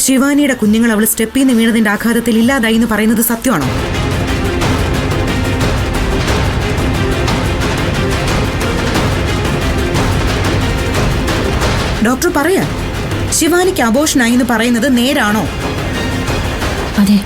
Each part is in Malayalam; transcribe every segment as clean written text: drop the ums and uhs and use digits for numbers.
ശിവാനിയുടെ കുഞ്ഞുങ്ങൾ അവൾ സ്റ്റെപ്പിൽ നിന്ന് വീണതിന്റെ ആഘാതത്തിൽ ഇല്ലാതായി എന്ന് പറയുന്നത് സത്യമാണോ? ഡോക്ടർ പറയാ, ശിവാനിക്ക് അബോഷനായി എന്ന് പറയുന്നത് നേരാണോ? അതെ.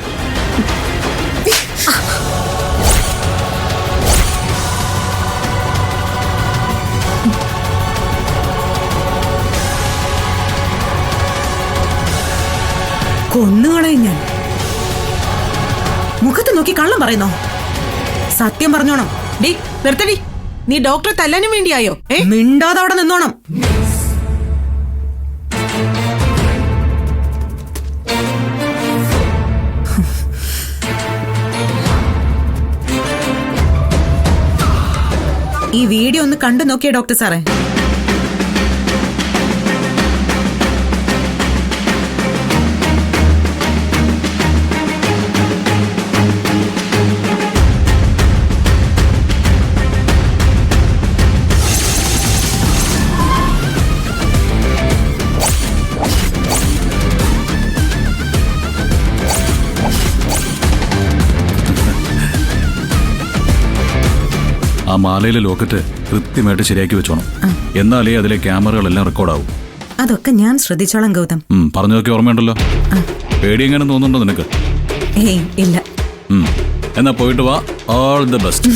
കൊന്നുകളയും ഞാൻ. മുഖത്ത് നോക്കി കള്ളം പറയുന്നോ? സത്യം പറഞ്ഞോണം. ഡി നിർത്തടി. നീ ഡോക്ടറെ തല്ലാനും വേണ്ടിയായോ? മിണ്ടാതെ അവിടെ നിന്നോണം. ഈ വീഡിയോ ഒന്ന് കണ്ടു നോക്കിയേ ഡോക്ടർ സാറേ. ആ മാലയിലെ ലോക്കറ്റ് കൃത്യമായിട്ട് ശരിയാക്കി വെച്ചോണം. എന്നാലേ അതിലെ ക്യാമറകളെല്ലാം റെക്കോർഡാവും. അതൊക്കെ ഞാൻ ശ്രദ്ധിച്ചോളാം ഗൗതം. പറഞ്ഞതൊക്കെ ഓർമ്മയുണ്ടല്ലോ. പേടിയെങ്ങനെ തോന്നുന്നുണ്ടോ നിനക്ക്? ഏയ് ഇല്ല. എന്നാ പോയിട്ട് വാ. All the best.